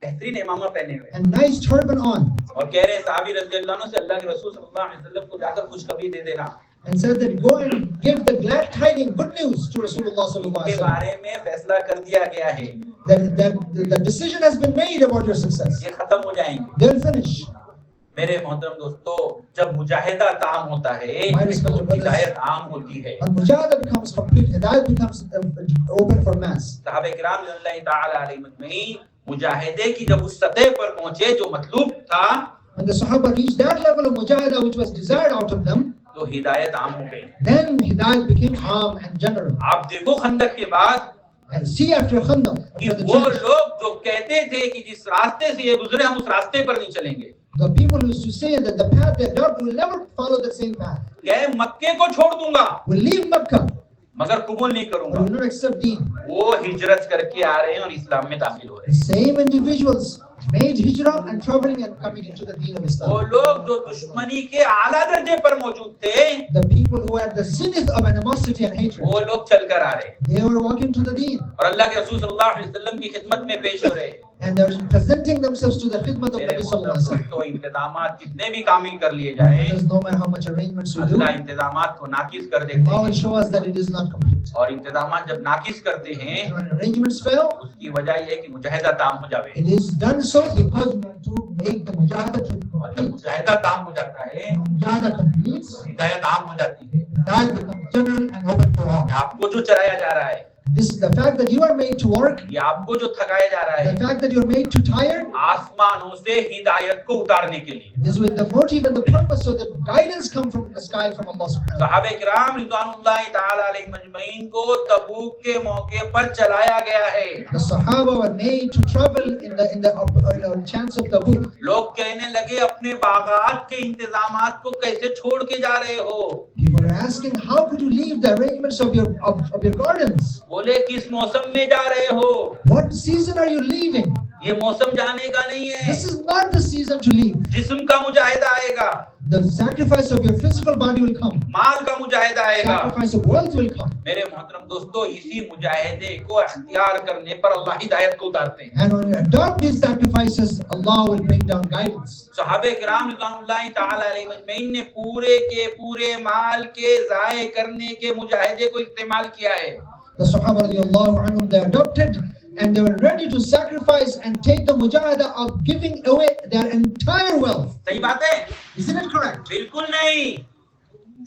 बेहतरीन इमामा पहने हुए and nice turban on, और कह रहे हैं सहाबी रज़ी अल्लाह अन्हु से अल्लाह के रसूल सल्लल्लाहु अलैहि वसल्लम को जाकर खुशखबरी दे देना, and said that go and give the glad tidings, good news to Rasulullah sallallahu के alaihi wasallam. बारे में फैसला कर दिया गया है, That the decision has been made about your success. ये खत्म हो जाएंगे। They'll finish. मेरे मोहतरम दोस्तों, जब मुजाहिदा ताम होता है तो हिदायत आम होती है। When mujahada becomes complete, hidayat becomes open for mass. सहाबे किराम रज़ियल्लाहु ताला अलैहिम अजमईन मुजाहिदे की जब उस सतह पर पहुंचे जो मतलूब था, When the Sahaba reached that level of mujahada which was desired out of them, तो हिदायत आम हो गई। then hidayat became calm and general. आप देखो खंदक के बाद And see after Khandaq, कि after the वो change, लोग जो कहते थे कि जिस रास्ते से ये गुजरे हम उस रास्ते पर नहीं चलेंगे, the people used to say that the path they adopt will never follow the same path. क्या मक्के को छोड़ दूंगा Will leave Makkah, मगर कबूल नहीं but करूंगा। will not accept deen. वो हिजरत करके आ रहे हैं और इस्लाम में दाखिल हो रहे The हैं। same individuals made hijrah and traveling and coming into the deen of वो Islam. लोग जो दुश्मनी के आला दर्जे पर मौजूद थे, The people who had the zenith of animosity and hatred, वो लोग चल कर आ रहे हैं they were walking to the deen. और अल्लाह के रसूल सल्लल्लाहु अलैहि वसल्लम की खिदमत में पेश हो रहे हैं। And they were presenting themselves to the khidmat of मेरे Nabi sallallahu alaihi wasallam. तो इंतजामात कितने भी कामिल कर लिए जाए, Because no matter how much arrangements we do, अल्लाह इंतजामात को नाकिस कर देते Allah will हैं। show us that it is not complete. और इंतजामात जब नाकिस करते हैं, And when arrangements fail, उसकी वजह यह है कि मुजाहिदा ताम हो जावे। it is done so because we want to make the mujahada to और जब complete. मुजाहिदा ताम हो जाता है, Mujahada completes, हिदायत आम हो जाती है। that becomes general and open for all. आपको जो चलाया जा रहा है, This the fact that you are made to work, ये आपको जो थकाया जा रहा है, the fact that you are made to tire, आसमानों से हिदायत को उतारने के लिए। is with the motive and the purpose so that guidance come from the sky from Allah subhanahu wa ta'ala. सहाबे किराम रिज़वानुल्लाहि ताला अलैहिम अजमईन को तबूक के मौके पर चलाया गया है। The Sahaba were made to travel in the chance of Tabuk. लोग कहने लगे अपने बागात के इंतजामात को कैसे छोड़ के जा रहे हो? People are asking, how could you leave the arrangements of your gardens? बोले किस मौसम में जा रहे हो? What season are you leaving? ये मौसम जाने का नहीं है। This is not the season to leave. जिस्म का मुजाहिदा आएगा, The sacrifice of your physical body will come. माल का मुजाहिदा आएगा। Sacrifice of wealth will come. मेरे मोहतरम दोस्तों, इसी मुजाहिदे को अख्तियार करने पर अल्लाह हिदायत को उतारते हैं। And when you adopt these sacrifices, Allah will bring down guidance. सहाबे किराम रिज़वानुल्लाहि ताला अलैहिम अजमईन ने पूरे के पूरे माल के ज़ाये करने के मुजाहिदे को इस्तेमाल किया है। The Sahaba radiallahu anhum, they adopted and they were ready to sacrifice and take the mujahada of giving away their entire wealth. सही बात है? Isn't it correct? बिल्कुल नहीं।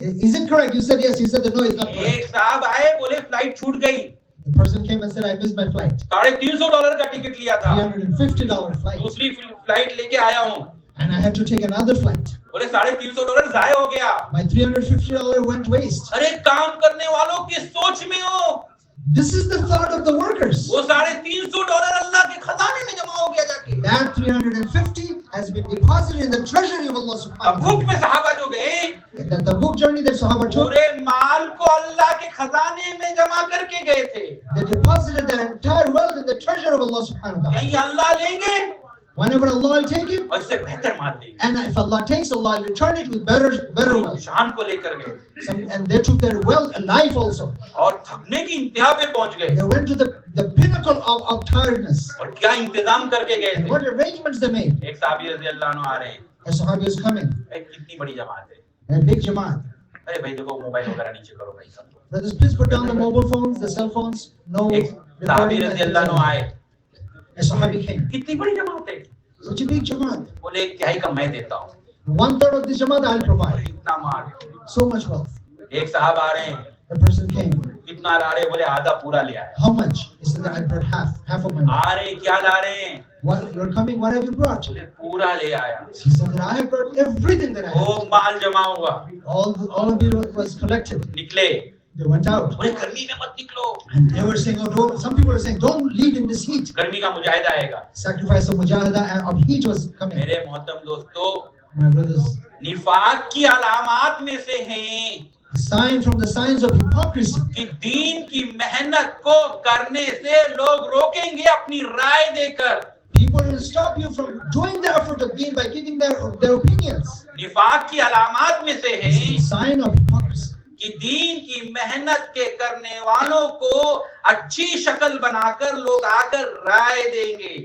Is it correct? You said yes. He said that no, it's not एक correct. साहब आए, बोले flight छूट गई। The person came and said, I missed my flight. $350 का टिकट लिया था, $350 flight. दूसरी फ्लाइट लेके आया हूँ। And I had to take another flight. बोले $350 जाए हो गया। My $350 went waste. अरे काम करने वालों की सोच में हो, This is the thought of the workers. वो $350 अल्लाह के खजाने में जमा हो गया जाके। That 350 has been deposited in the treasury of Allah subhanahu wa तबूक में सहाबा जो गए, ta'ala. The book journey that Sahaba took, पूरे माल को अल्लाह के खजाने में जमा करके गए थे। they deposited their entire wealth in the treasure of Allah subhanahu wa ta'ala. यही अल्लाह लेंगे Whenever Allah will take it, और इससे बेहतर माल देंगे। and if Allah takes, Allah will return it with better wealth. शान को लेकर गए And they took their wealth and life also. और थकने की इंतहा पे पहुंच गए। They went to the pinnacle of tiredness. और क्या इंतजाम करके गए And थे? what arrangements they made. एक साहबी रज़ी अल्लाह अन्हु आ रहे हैं, A Sahabi is coming. कितनी बड़ी जमात है। A big Jamaat. अरे भाई देखो मोबाइल वगैरह नीचे करो भाई सब। Brothers, please put down the mobile phones, the cell phones. No एक साहबी recording. रज़ी अल्लाह अन्हु आए, A Sahabi came. कितनी बड़ी जमात है? Such a big Jamaat. बोले एक तिहाई का मैं देता हूँ। 1/3 of this Jamaat I'll provide. इतना माल। So much wealth. एक साहब आ रहे हैं, The person came. कितना ला रहे? बोले आधा पूरा ले आया। How much? He said that I brought half of my wealth. आ रहे क्या ला रहे हैं? What you're coming? What have you brought? बोले पूरा ले आया। He said that I have brought everything that I वो have. माल जमा हुआ, All of it was collected. निकले। They went out. बोले गर्मी में मत निकलो, And they were saying, some people were saying, don't leave in this heat. गर्मी का मुजाहिदा आएगा। Sacrifice of mujahada and of heat was coming. मेरे मोहतरम दोस्तों, My brothers, निफाक की अलामात में से हैं sign from the signs of hypocrisy. कि दीन की मेहनत को करने से लोग रोकेंगे अपनी राय देकर। People will stop you from doing the effort of deen by giving their opinions. निफाक की अलामात में से It's है a sign of hypocrisy. कि दीन की मेहनत के करने वालों को अच्छी शक्ल बनाकर लोग आकर राय देंगे।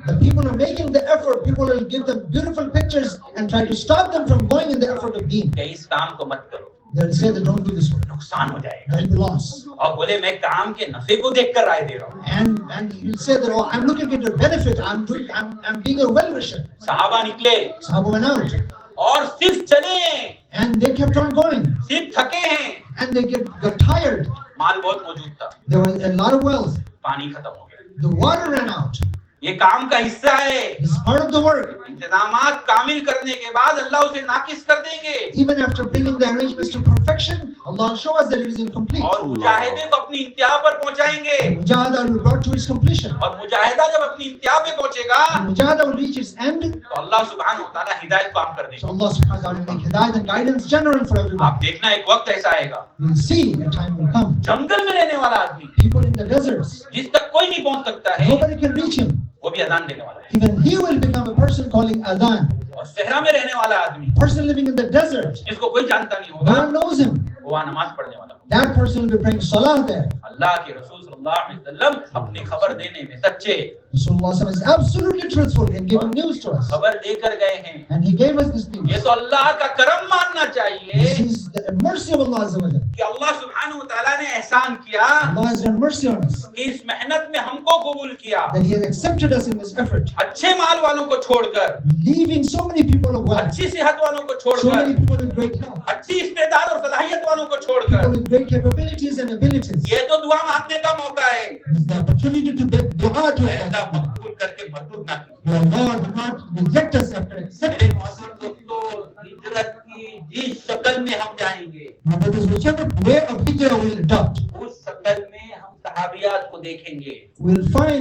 The people are making the effort. People will give them beautiful pictures and try to stop them from going in the effort of deen. कि इस काम को मत करो, They'll say they don't do this work. नुकसान हो जाएगा, There'll be loss. और बोले मैं काम के नफे को देखकर राय दे रहा हूँ. And you'll say that, oh, I'm looking at your benefit. I'm being a well-wisher. सहाबा निकले Sahab went out. और सिर्फ चले, And they kept on going. सिर्फ थके हैं. And they got tired. माल बहुत मौजूद था, There was a lot of wealth. पानी खत्म हो गया. The water ran out. ये काम का हिस्सा है. It's part of the work. इंतजामात कामिल करने के बाद अल्लाह उसे नाकिस कर देंगे. Even after bringing the arrangements to perfection, Allah will show us that it is incomplete. और मुजाहिदे को अपनी इंतहा पर पहुंचाएंगे. Mujahada will be brought to its completion. और मुजाहिदा जब अपनी इंतहा पे पहुंचेगा, Mujahada will reach its end. तो अल्लाह सुब्हानहू व तआला हिदायत को आम कर देगा. So Allah subhanahu wa ta'ala will make hidayat and guidance general for everyone. आप देखना एक वक्त ऐसा आएगा, We'll see a time will come. जंगल में रहने वाला आदमी People in the deserts, जिस तक कोई नहीं पहुंच सकता है, nobody can reach him. वो भी अजान देने वाला है. Even he will become a person calling adhan. और सहरा में रहने वाला आदमी Person living in the desert, जिसको कोई जानता नहीं no होगा, one knows him. वो वहाँ नमाज पढ़ने वाला. That person will be praying salah there. अल्लाह के रसूल सल्लल्लाहु अलैहि वसल्लम अपनी खबर देने में सच्चे, Rasulullah is absolutely truthful in giving news to us. खबर देकर गए हैं. And he gave us this ये news. तो अल्लाह का करम मानना चाहिए This is the mercy of Allah Azza wa Jalla. कि अल्लाह सुब्हानहू व तआला ने एहसान किया Allah has done mercy on us. कि इस मेहनत में हमको कबूल किया, That he has accepted us in this effort. अच्छे माल वालों को छोड़कर, Leaving so many people of wealth. अच्छी सेहत वालों को So many छोड़कर, people with great health. अच्छी इस्तेदाद और सलाहियत वालों को People छोड़कर, with great capabilities and abilities. ये तो दुआ मांगने का मौका है. It's the opportunity to get dua to ऐसा Allah. मकबूल करके मरदूद ना कीजिए. Your Lord do not reject us after मेरे accepting us. मोहतरम दोस्तों, हिजरत की जिस शक्ल में हम जाएंगे, My brothers, whichever way of hijrah we'll adopt, उस शक्ल में हम सहाबियात को देखेंगे.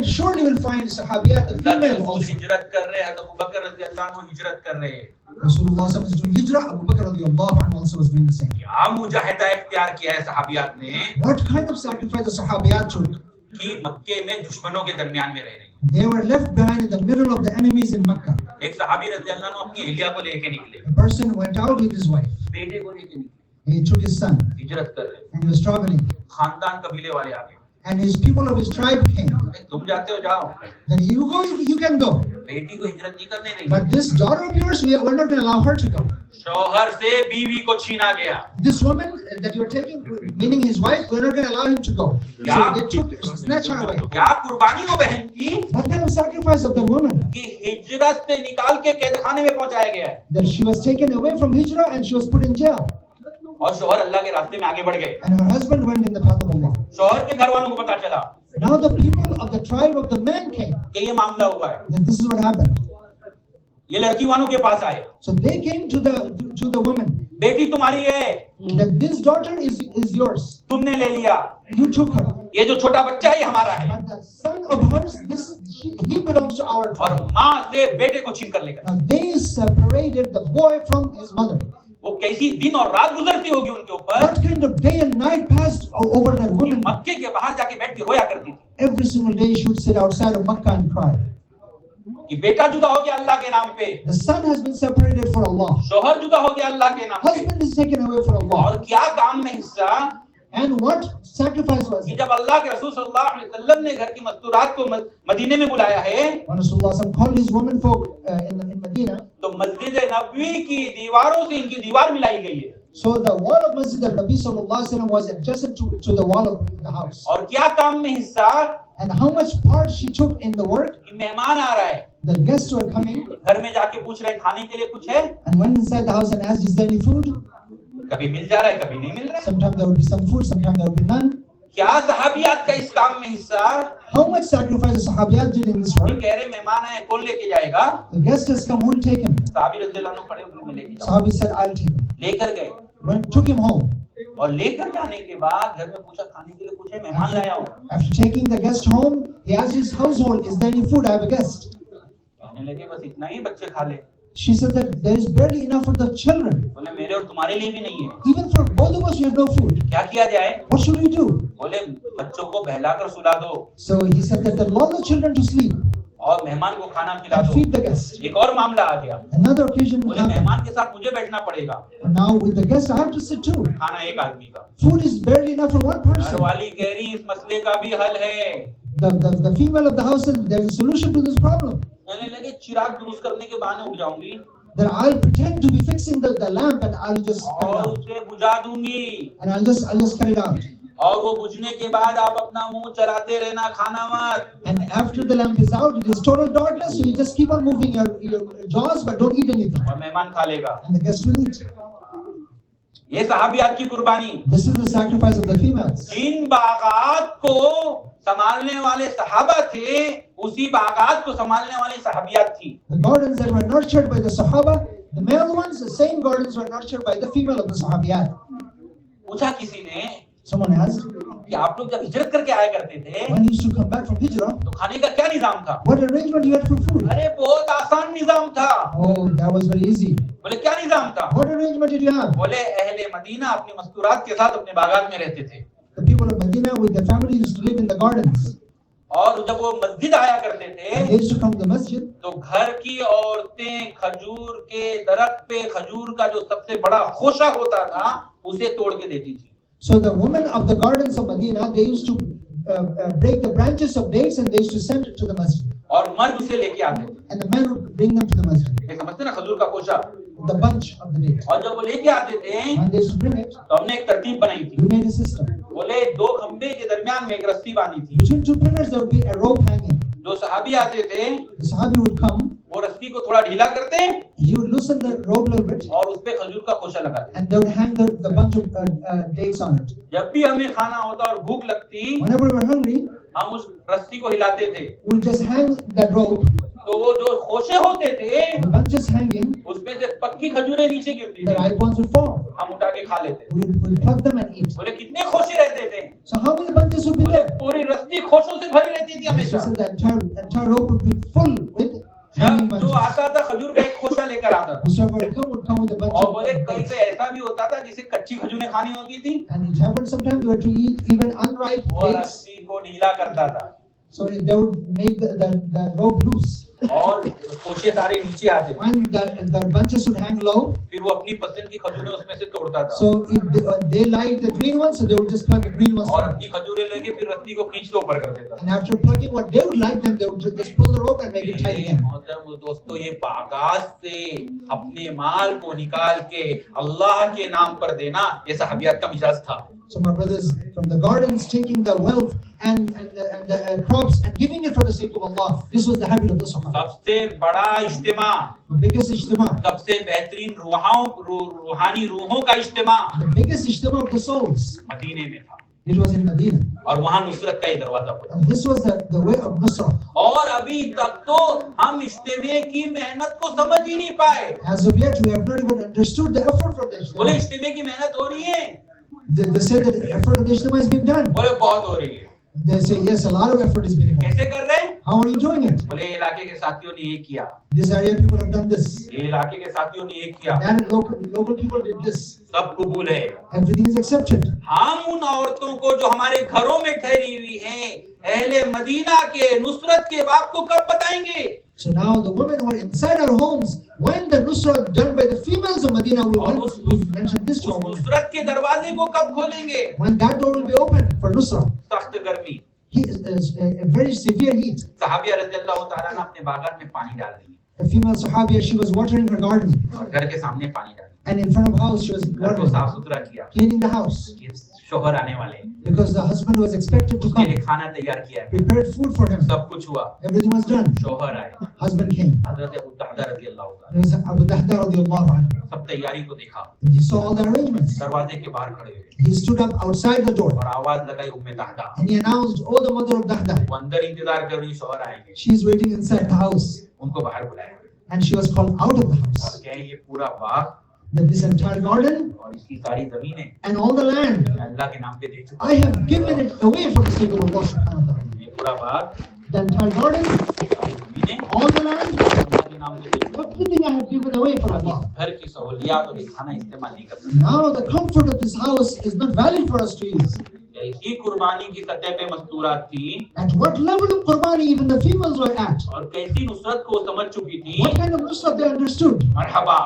surely we'll find sahabiyat, the female also. हिजरत कर रहे हैं, तो अबू बकर रज़ियल्लाहु अन्हु हिजरत कर रहे हैं. Rasulullah was doing hijrah, Abu Bakr radiallahu anhu also was doing the same. क्या मुजाहिदा इख्तियार किया है सहाबियात ने What kind of sacrifice the sahabiyat took? कि मक्के में दुश्मनों के दरमियान में रह रही. They were left behind in the middle of the enemies in Makkah. एक सहाबी रज़ियल्लाहु अन्हु अपनी अहलिया को लेके निकले, A person went out with his wife. बेटे को लेके निकले, He took his son हिजरत कर रहे. and he was traveling. खानदान कबीले वाले आ गए, And his people of his tribe came. तुम जाते हो जाओ, Then you go, you can go. बेटी को हिजरत नहीं करने देंगे. But this daughter of yours, we're not going to allow her to go. शौहर से बीवी को छीना गया. This woman that you're taking, meaning his wife, we're not going to allow him to go. So they took, snatched her away. क्या कुर्बानी हो बहन की What kind of sacrifice of the woman? कि हिजरत से निकाल के कैदखाने में पहुंचाया गया है. That she was taken away from hijrah and she was put in jail. और शौहर अल्लाह के रास्ते में आगे बढ़ गए. And her husband went in the path of Allah. शौहर के घर वालों को पता चला Now the people of the tribe of the man came. कि ये मामला हुआ है. That this is what happened. ये लड़की वालों के पास आए, So they came to the woman. बेटी तुम्हारी है, That this daughter is yours. तुमने ले लिया. You took her. ये जो छोटा बच्चा है ये हमारा है. But the son of hers, he belongs to our और tribe. माँ से बेटे को छीन कर लेकर. Now they separated the boy from his mother. वो कैसी दिन और रात गुजरती होगी उनके ऊपर. What kind of day and night passed over that woman? मक्के के बाहर जाके बैठ के रोया करती थी Every single day she would sit outside of Makkah and cry. कि बेटा जुदा हो गया अल्लाह के नाम पे, The son has been separated for Allah. शौहर जुदा हो गया अल्लाह के नाम पे. Husband is taken away for Allah. और क्या काम में हिस्सा And what sacrifice was कि it? जब अल्लाह के रसूल सल्लल्लाहु अलैहि वसल्लम ने घर की मस्तूरात को मदीने में बुलाया है, When Rasulullah called his women folk in Medina, तो मस्जिद नबवी की दीवारों से इनकी दीवार मिलाई गई है. so the wall of Masjid al-Nabi sallallahu alaihi wasallam was adjacent to the wall of the house. और क्या काम में हिस्सा And how much part she took in the work? कि मेहमान आ रहा है, The guests were coming घर में जाके पूछ रहे हैं खाने के लिए कुछ है, and went inside the house and asked, "Is there any food?" कभी मिल जा रहा है कभी नहीं मिल रहा है. Sometimes there would be some food, sometimes there would be none. क्या सहाबियात का इस काम में हिस्सा? How much sacrifice the Sahabiyat did in this ये work? कह रहे मेहमान आए कौन लेके जाएगा? The guest has come, who will take him? साहबी रज़ियल्लाहु अन्हु खड़े हुए लेके जाओ. Sahabi said, "I'll take him." लेकर गए Took him home. और लेकर जाने के बाद घर में पूछा खाने के लिए कुछ है, मेहमान लाया हूँ. After taking the guest home, he asked his household, "Is there any food? I have a guest." कहने लगे बस इतना ही बच्चे खा ले. She said that there is barely enough for the children. बोले मेरे और तुम्हारे लिए भी नहीं है. Even for both of us, we have no food. क्या किया जाए? What should we do? बोले बच्चों को बहलाकर सुला दो So he said that lull the children to sleep और मेहमान को खाना खिला and दो. feed the guest. एक और मामला आ गया. Another occasion बोले happened. मेहमान के साथ मुझे बैठना पड़ेगा. Now with the guest, I have to sit too. खाना एक आदमी का. Food is barely enough for one person. घरवाली कह रही इस मसले का भी हल है. the female of the house said, there's a solution to this problem. कहने लगे चिराग दुरुस्त करने के बहाने उठ जाऊंगी That I'll pretend to be fixing the lamp and I'll just cut it और out. उसे बुझा दूंगी And I'll just cut it out. और वो बुझने के बाद आप अपना मुंह चलाते रहना, खाना मत। And after the lamp is out, it is total darkness, so you just keep on moving your jaws, but don't eat anything. और मेहमान खा लेगा। And the guest will eat. ये सहाबियात की कुर्बानी। This is the sacrifice of the females. जिन बागात को संभालने वाले सहाबा थे, उसी बागात को संभालने वाली सहाबियात थी। The gardens that were nurtured by the Sahaba, the male ones, the same gardens were nurtured by the female of the Sahabiyat. पूछा किसी ने Someone asked, कि आप लोग जब हिजरत करके आया करते थे, when you used to come back from Hijrah, तो खाने का क्या निजाम था? what arrangement you had for food? अरे बहुत आसान निजाम था। Oh, that was very easy. बोले क्या निजाम था? What arrangement did you have? बोले अहले मदीना अपनी मस्तूरात के साथ अपने बागात में रहते थे। The people of Medina with their family used to live in the gardens. और जब वो मस्जिद आया करते And they थे, used to come to the masjid. तो घर की औरतें खजूर के दरख्त पे खजूर का जो सबसे बड़ा खोशा होता था, उसे तोड़ के देती थी। So the women of the gardens of Medina, they used to break the branches of dates and they used to send it to the masjid. और मर्द उसे लेके आते थे। And the men would bring them to the masjid. ये समझते ना खजूर का खोशा? The bunch of the dates. और जब वो लेके आते थे, When they used to bring it, तो हमने एक तरतीब बनाई थी। we made a system. बोले दो खंबे के दरमियान में एक रस्सी बांधी थी। Between two pillars there would be a rope hanging. जो सहाबी आते थे, The Sahabi would come, वो रस्सी को थोड़ा ढीला करते he would loosen the rope a little bit, और उस पे खजूर का खोशा लगाते। and they would hang the bunch of dates on it. जब भी हमें खाना होता और भूख लगती, Whenever we were hungry, हम उस रस्सी को हिलाते थे। we would just hang that rope, तो वो जो खोशे होते थे, the bunches hanging, उसमें से पक्की खजूरें नीचे गिरती the थी, ripe ones would fall. हम उठा के खा लेते। We would pluck them and eat. बोले कितने खोशे रहते थे? So how many bunches would be बोले there? पूरी रस्सी खोशों से भरी रहती थी She हमेशा। said the entire rope would be full with hanging जब जो bunches. आता था खजूर का एक खोशा लेकर आता था। Whosoever would come with a bunch और of बोले कहीं dates. से ऐसा भी होता था जिसे कच्ची खजूरें खानी होती थी, And it happened sometimes we had to eat even unripe वो dates. रस्सी को ढीला करता था So they would make the rope loose. और खोशे सारे नीचे आते थे। When the bunches would hang low, फिर वो अपनी पसंद की खजूरें उसमें से तोड़ता था so if they liked the green ones, so they would just pluck the green ones. और Out. अपनी खजूरें लेके फिर रस्सी को खींच के ऊपर कर देता था। And after plucking what they would like, then they would just pull the rope and make it tight again. मोहतरम दोस्तों, ये बागात से अपने माल को निकाल के अल्लाह के नाम पर देना, ये सहाबियात का मिजाज था। So my brothers, from the gardens, taking the wealth and the crops and giving it for the sake of Allah, this was the habit of the Sahaba. सबसे बड़ा इज्तिमा, The biggest ijtima, सबसे बेहतरीन रूहानी रूहों का इज्तिमा the biggest ijtima of the souls, मदीने में था it was in Medina. और वहाँ नुसरत का ही दरवाजा खुला। And this was the way of Nusra. और अभी तक तो हम इज्तिमे की मेहनत को समझ ही नहीं पाए। As of yet, we have not even understood the effort from the बोले ijtima. इज्तिमे की मेहनत हो रही है? They say that the effort of the ijtima is being done. बोले बहुत हो रही है। They say, yes, a lot of effort is being done. कैसे कर रहे हैं? How are you doing it? बोले इलाके के साथियों ने ये किया, This area people have done this. ये इलाके के साथियों ने ये किया, That local people did this. सब कबूल है। Everything is accepted. हम उन औरतों को जो हमारे घरों में ठहरी हुई हैं, अहले मदीना के नुसरत के बाप को कब बताएंगे? So now the women who are inside our homes, when the Nusra done by the females of Medina, we mentioned this to उस our women. नुसरत के दरवाजे को कब खोलेंगे? When that door will be open for Nusra, सख्त गर्मी, he is a very severe heat. सहाबिया रज़ियल्लाहु ताला ने अपने बागान में पानी डाल दिया A female Sahabiya, she was watering her garden, और घर के सामने पानी डाल and in front of the house she was दिया, घर को watering, साफ सुथरा किया cleaning the house, कि शोहर आने वाले हैं, because the husband was expected to उसके लिए come. खाना तैयार किया है, Prepared food for him. सब कुछ हुआ, Everything was done. शोहर आए, Husband came. हज़रत अबू दहदा रज़ियल्लाहु ताला, There was Abu Dahda radiallahu anhu. सब तैयारी को देखा, He saw all the arrangements. दरवाजे के बाहर खड़े हुए He stood up outside the door और आवाज लगाई उम्मे दहदा, and he announced, "Oh, the mother of Dahda." वो अंदर इंतजार कर रही शोहर आएंगे, She's waiting inside the house, उनको बाहर बुलाया and she was called out of the और house. क्या है ये पूरा बाग That this entire garden और इसकी सारी जमीनें and all the land, मैं अल्लाह के नाम पे दे चुका I have given it away for the sake of Allah subhanahu wa ta'ala. हूं। ये पूरा बाग, The entire garden, सारी जमीनें all the land, अल्लाह के नाम पे दे चुका हूं। everything I have given away for Allah. घर की सहूलियात और ये खाना इस्तेमाल नहीं कर सकते। Now the comfort of this house is not valid for us to use. इसी कुर्बानी की सतह पे मस्तूरात थी At what level of Qurbani even the females were at? और कैसी नुसरत को समझ चुकी थी। What kind of nusrat they understood? Marhaba,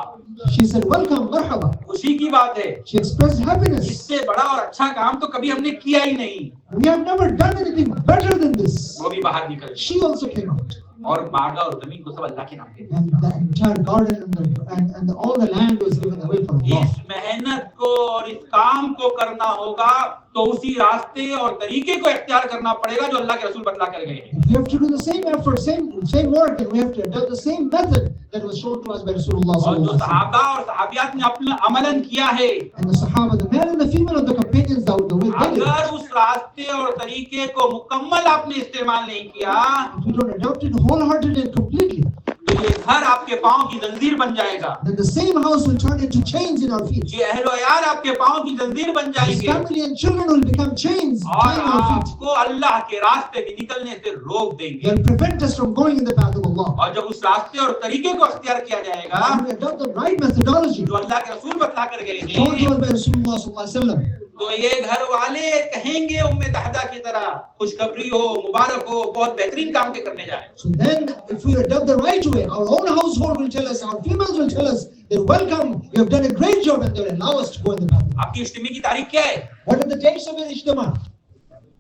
She said, welcome, marhaba. खुशी की बात है, She expressed happiness. इससे बड़ा और अच्छा काम तो कभी हमने किया ही नहीं। We have never done anything better than this. वो भी बाहर निकल, She also came out. और बागा और जमीन को सब अल्लाह के नाम पे, And the entire garden and all the land was given away for Allah. इस मेहनत को और इस काम को करना होगा तो उसी रास्ते और तरीके को इख्तियार करना पड़ेगा जो अल्लाह के रसूल बतला कर गए हैं। We have to do the same effort, same work, and we have to adopt the same method that was shown to us by Rasulullah और जो sallallahu alaihi wasallam. सहाबा और सहाबियात ने अपना अमलन किया है, And the Sahaba, the male and the female of the companions, the way they lived. अगर उस रास्ते और तरीके को मुकम्मल आपने इस्तेमाल नहीं किया If you don't adopt it wholeheartedly and completely, तो ये घर आपके पाँव की जंजीर बन जाएगा, then the same house will turn into chains in our feet. ये अहलो यार आपके पाँव की जंजीर बन His जाएंगे family and children will become chains और tying our feet. आपको अल्लाह के रास्ते में निकलने से रोक देंगे। They'll prevent us from going in the path of Allah. और जब उस रास्ते और तरीके को अख्तियार किया जाएगा When we adopt the right methodology जो अल्लाह के रसूल बतला कर गए shown to हैं, us by Rasulullah sallallahu alaihi wasallam, तो ये घर वाले कहेंगे उम्मे दहदा की तरह खुशखबरी हो, मुबारक हो, बहुत बेहतरीन काम के करने जाए। so then if we adopt the right way, our own household will tell us, our females will tell us, they're welcome, you have done a great job, and they'll allow us to go in the path of Allah. आपकी इज्तिमा की तारीख क्या है? What are the dates of the ijtima?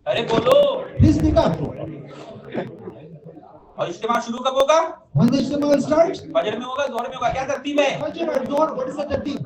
अरे बोलो। Please speak up. और इज्तिमा शुरू कब होगा? When the ijtima will start? फजर में होगा, जोहर में होगा, क्या तरतीब है? Fajr or Dhuhr, what is the tartib?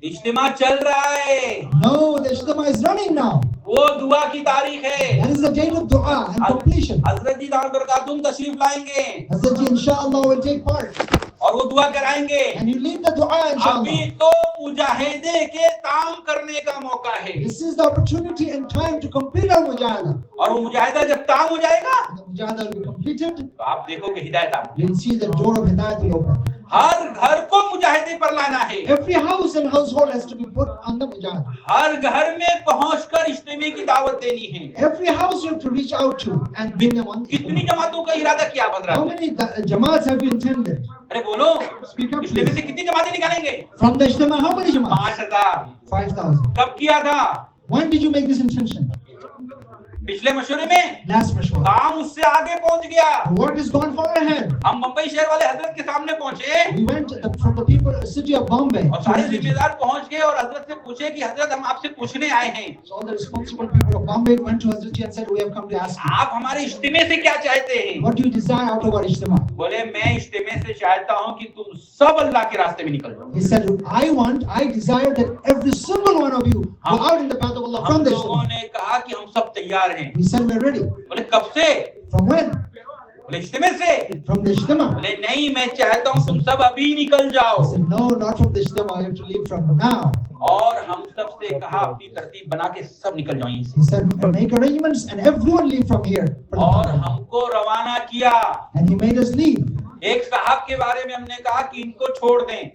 इज्तिमा चल रहा है, No, the ijtima is running now. वो दुआ की तारीख है। That is the date of dua and completion. हजरत जी दान बरकातुम तशरीफ लाएंगे Hazrat ji inshallah will take part. और वो दुआ कराएंगे। And you lead the dua अभी inshallah. तो मुजाहिदे के काम करने का मौका है This is the opportunity and time to complete our mujahada. और वो मुजाहिदा जब काम हो जाएगा And the mujahada will be completed. तो आप देखोगे हिदायत आप You'll see the door of Hidayat will open. हर घर को मुजाहिदे पर लाना है। Every house and household has to be put on the mujahada. हर घर में पहुंचकर इज्तिमा की दावत देनी है। Every house you have to reach out to and bring them on. कितनी जमातों का इरादा किया How Hazrat? many jamaats have you intended? अरे बोलो, Speak up, इज्तिमा से please. कितनी जमातें निकालेंगे? From the ijtima, how many jamaats? 5000। 5,000. कब किया था? When did you make this intention? पिछले मशवरे में। Last Mashwara. काम उससे आगे पहुंच गया। The work is gone far ahead. हम मुंबई शहर वाले हजरत के सामने पहुंचे We went from the people of the city of Bombay. और सारे जिम्मेदार पहुंच गए और हजरत से पूछे कि हजरत हम आपसे पूछने आए हैं, So all the responsible people of Bombay went to Hazrat ji and said, we have come to ask you, आप हमारे इज्तिमे से क्या चाहते हैं? what do you desire out of our ijtima? बोले मैं इज्तिमे से चाहता हूं कि तुम सब अल्लाह के रास्ते में निकल जाओ। He said, I desire that every single one of you go out in the path of Allah हम from the लोगों ijtima. ने कहा कि हम सब तैयार हैं। He said, we're ready. बोले कब से? From when? बोले इज्तिमे से। From the ijtima. बोले नहीं, मैं चाहता हूं तुम सब अभी निकल जाओ। He said, no, not from the ijtima, you have to leave from now. और हम सब से कहा अपनी तरतीब बना के सब निकल जाओ यहीं से। He said, make arrangements and everyone leave from here. from the और path of Allah. हमको रवाना किया। And he made us leave. एक साहब के बारे में हमने कहा कि इनको छोड़ दें।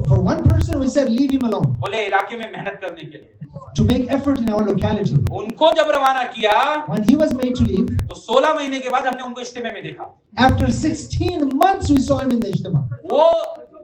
For one person, we said, leave him alone. बोले इलाके में मेहनत करने के लिए। To make effort in our locality. उनको जब रवाना किया When he was made to leave, तो 16 महीने के बाद हमने उनको इज्तिमे में देखा। after 16 months, we saw him in the ijtima. वो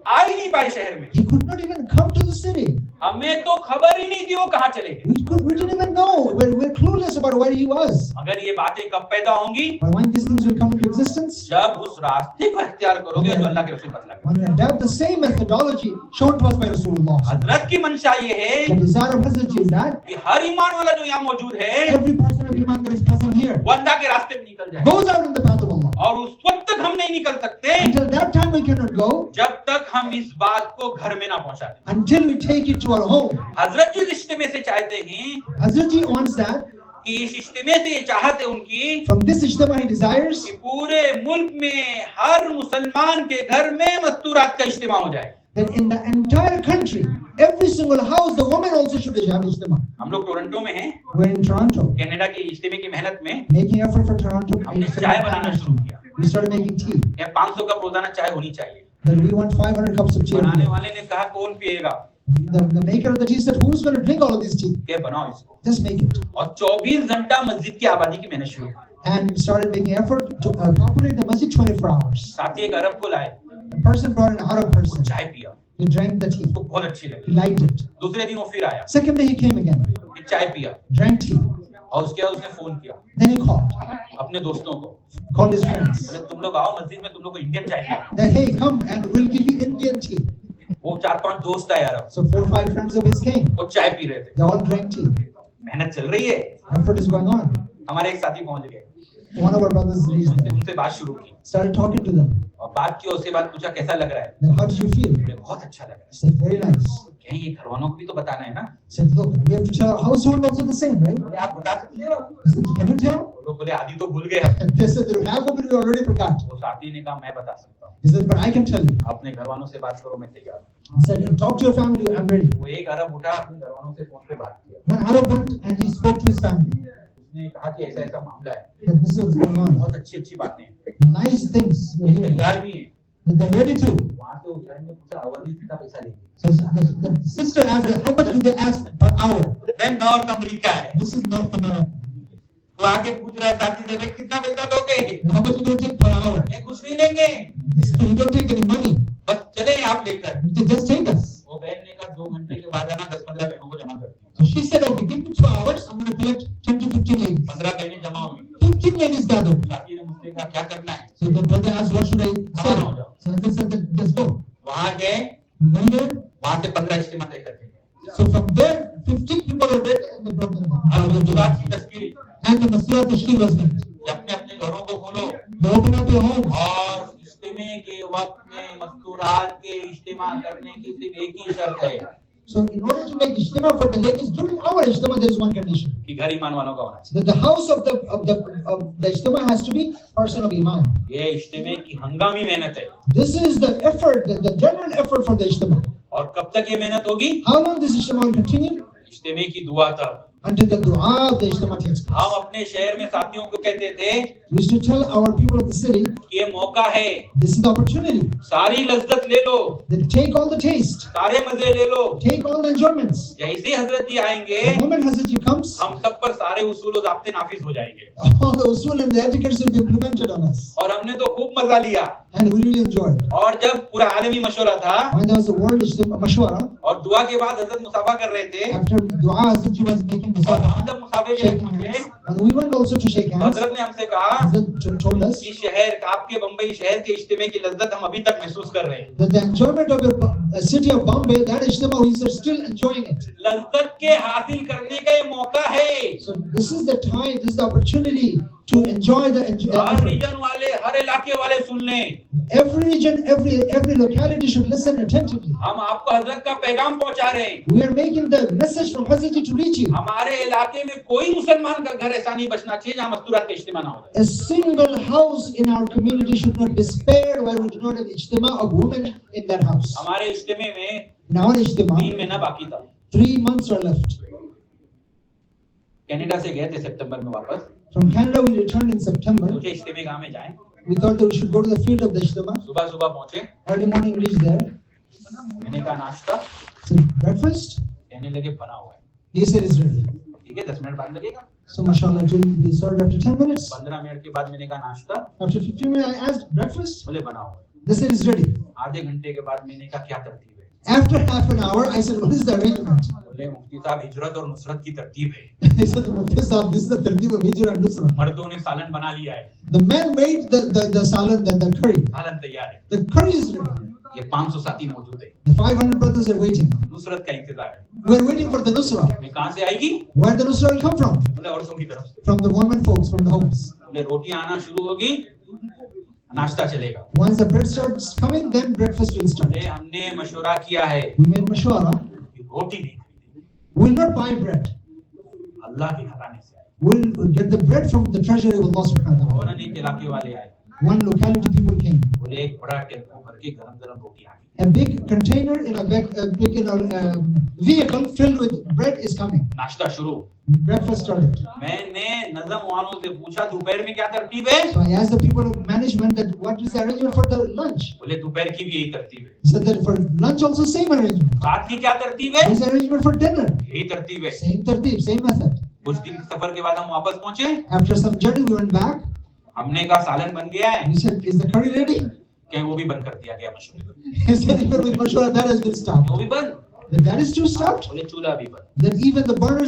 आ ही नहीं पाए शहर में। He could not even come to the city. हमें तो खबर ही नहीं थी वो कहाँ चले गए। We didn't even know. We're clueless about where he was. अगर ये बातें कब पैदा होंगी? But when these things will come into existence, जब उस रास्ते को इख्तियार करोगे जो अल्लाह के रसूल बतलाएंगे। when we adopt the same methodology shown to us by Rasulullah. हजरत की मंशा ये The है desire of Hazrat ji is that कि हर ईमान वाला जो यहाँ मौजूद है every person of Iman that is present here वो अल्लाह के रास्ते में निकल जाए। goes out in the path of Allah. और उस वक्त तक हम नहीं निकल सकते Until that time, we cannot go जब तक हम इस बात को घर में ना पहुंचा दें। until we take it to our home. हजरत जी इस इज्तिमे से चाहते हैं Hazrat ji wants that. कि इस इज्तिमे से ये चाहत है उनकी From this ijtima, he desires कि पूरे मुल्क में हर मुसलमान के घर में मस्तूरात का इज्तिमा हो जाए। that in the entire country, every single house, the woman also should have ijtima. हम लोग टोरंटो में हैं, We're in Toronto, कनाडा के इज्तिमे की मेहनत में making effort for Toronto. हमने चाय बनाना शुरू किया। We started making tea. यहाँ 500 कप रोजाना चाय होनी चाहिए। Then we want 500 cups of tea. बनाने वाले ने कहा कौन पिएगा? The maker of the tea said, who's going to drink all of this tea? क्या बनाओ इसको। Just make it. और 24 घंटा मस्जिद की आबादी की मेहनत शुरू की। And we started making effort to operate the masjid 24 hours. साथ ही एक अरब को लाए, A person brought an Arab person. चाय पिया, He drank the tea. उसको बहुत अच्छी He लगी। liked it. दूसरे दिन वो फिर आया, Second day he came again, फिर चाय पिया drank tea. और उसके बाद उसने फोन किया Then he called अपने दोस्तों को, called his friends. बोले तुम लोग आओ मस्जिद में, तुम लोग को इंडियन चाय पिया। That hey, come and we'll give you Indian tea. वो 4-5 दोस्त आए अरब, So 4 or 5 friends of his came. वो चाय पी रहे थे, They all drank tea. मेहनत चल रही है, Effort is going on. हमारे एक साथी पहुंच गए, One of our brothers reached them. उनसे बात शुरू की Started talking to them. और बात की, उसके बाद पूछा कैसा लग रहा है, Then how did you feel? बोले बहुत अच्छा लग रहा है। I said, very nice. कहीं ये घर वालों को भी तो बताना है ना, I said, look, we have to tell our household also the same, right? बोले आप बता सकते हो, I said, can you tell? वो लोग बोले आधी तो भूल गए हम। And they said, half of it we already forgot. वो साथी ने कहा मैं बता सकता हूँ, He said, but I can tell you. अपने घर वालों से बात करो, मैं तैयार हूँ। He said, talk to your family, I'm ready. वो एक अरब उठा, अपने घर वालों से फोन पे बात किया, One Arab went and he spoke to his family. उसने कहा कि ऐसा ऐसा मामला है, That this is going on. बहुत अच्छी अच्छी बातें हैं, Nice things. we're hearing. तैयार भी हैं। That they're ready to. वहाँ से उस बहन ने पूछा अवधि कितना पैसा लेंगे, So the sister asked, how much do they ask per hour? बहन नॉर्थ अमेरिका है, This is North America. वो आके पूछ रहा है साथी से भाई कितना पैसा दोगे, How much do you take per hour? मैं कुछ नहीं लेंगे, He said, you don't take any money. बस चले आप लेकर। Just take us. वो बहन ने कहा 2 घंटे के बाद आना, 10-15 बहनों को जमा कर दिया, So she said, okay, give me 2 hours. I'm going to collect 10 to 15 ladies. 15 बहनें जमा हुई। 15 ladies gathered. साथी ने मुझसे कहा क्या करना है, So the brother asked, what should I say? So I said, let's go. वहाँ गए, We went there. वहाँ से 15 इज्तिमा तय कर दिए, So from there, 15 people were there and the brother. और मस्तूरात की तस्वीर, And the Mashwara tashkil was made. अपने अपने घरों को खोलो They opened up their homes. और इज्तिमे के वक्त में मस्तूरात के इज्तिमा करने की सिर्फ एक ही शर्त है So in order to make ijtima for the ladies, during our ijtima, there is one condition. कि घर ईमान वालों का होना चाहिए। That the house of the ijtima has to be person of Imaan. ये इज्तिमे की हंगामी मेहनत है, This is the effort, the general effort for the ijtima. और कब तक ये मेहनत होगी, How long this ijtima will continue? इज्तिमे की दुआ तक। Until the dua of the ijtima takes place. हम अपने शहर में साथियों को कहते थे We used to tell our people of the city, कि ये मौका है, this is the opportunity. सारी लज्जत ले लो, Then take all the taste, सारे मजे ले लो, take all the enjoyments. जैसे हजरत जी आएंगे The moment Hazrat comes, हम सब पर सारे उसूल और ज़ाब्ते नाफिज हो जाएंगे, all the usul and the etiquettes will be implemented on us. और हमने तो खूब मजा लिया। And we really enjoyed. और जब पूरा आलमी मशवरा था When there was a world ijtima, Mashwara, और दुआ के बाद हजरत मुसाफा कर रहे थे, after dua, Hazrat was making और musafa, हम जब मुसाफे में shaking पहुंचे, hands. And we went also to shake hands. हजरत ने हमसे कहा Hazrat told us कि शहर आपके बम्बई शहर के इज्तिमे की लज्जत हम अभी तक महसूस कर रहे हैं। that the enjoyment of the city of Bombay, that ijtima, we are still enjoying it. लज्जत के हासिल करने का ये मौका है। So this is the time, this is the opportunity to enjoy the हर रीजन वाले, हर इलाके वाले सुन लें, every region, every locality should listen attentively. हम आपको हजरत का पैगाम पहुंचा रहे हैं। We are making the message from Hazrat to reach you. हमारे इलाके में कोई मुसलमान का घर ऐसा नहीं बचना चाहिए जहाँ मस्तूरात का इज्तिमा ना हो। A single house in our community should not be spared where we do not have ijtima of women in that house. हमारे इज्तिमे में In our ijtima, 3 महीना बाकी था। 3 months are left. कनाडा से गए थे सितंबर में वापस, From Canada, we returned in September. मुझे इज्तिमे गाँव में जाएं। We thought that we should go to the field of the ijtima. सुबह सुबह पहुंचे, Early morning, reached there. मैंने कहा नाश्ता, So breakfast, कहने लगे बना हुआ है। he said it's ready. ठीक है, 10 मिनट बाद लगेगा। So mashallah, we started after 10 minutes. 15 minute के बाद मैंने कहा नाश्ता, After 15 minutes, I asked breakfast. बोले बना हुआ है। They said it's ready. आधे घंटे के बाद मैंने कहा क्या तरतीब है, After half an hour, I said, what is the arrangement? बोले मुफ्ती साहब हिजरत और नुसरत की तरतीब है। They said, Mufti Sahab, this is the tartib of Hijra and Nusra. मर्दों ने सालन बना लिया है, The men made the salad, the curry. सालन तैयार है, The curry is ready. ये 500 साथी मौजूद है, The 500 brothers are waiting. Nusrat का इंतजार है। We're waiting for the Nusra. मैं कहाँ से आएगी, Where the Nusra will come from? बोले औरतों की तरफ से। From the women folks, from the homes. बोले रोटियां आना शुरू होगी, नाश्ता चलेगा। Once the bread starts coming, then breakfast will start. बोले हमने मशवरा किया है We made mashwara. कि रोटी नहीं खरीदेंगे, We'll not buy bread. अल्लाह के घराने से आए। We'll get the bread from the treasury of Allah subhanahu wa ta'ala. और अनेक इलाके वाले आए, One locality people came. बोले एक बड़ा टेम्पो भर के गरम गरम रोटी आ गई। A big container in a vehicle filled with bread is coming. नाश्ता शुरू। Breakfast started. मैंने नज़म वालों से पूछा दोपहर में क्या तरतीब है, So I asked the people of management that what is the arrangement for the lunch. बोले दोपहर की भी यही तरतीब है। He said that for lunch also same arrangement. रात की क्या तरतीब है, What is the arrangement for dinner? यही तरतीब है। Same tartib, same method. कुछ दिन सफर के बाद हम वापस पहुंचे, After some journey we went back. हमने कहा सालन बन गया है, He said, is the curry ready? क्या वो भी बंद कर दिया गया mushroom, He said, even with mashwara that has been stopped. वो भी बंद, Then that is too stopped. बोले चूल्हा भी बंद। Then even the burners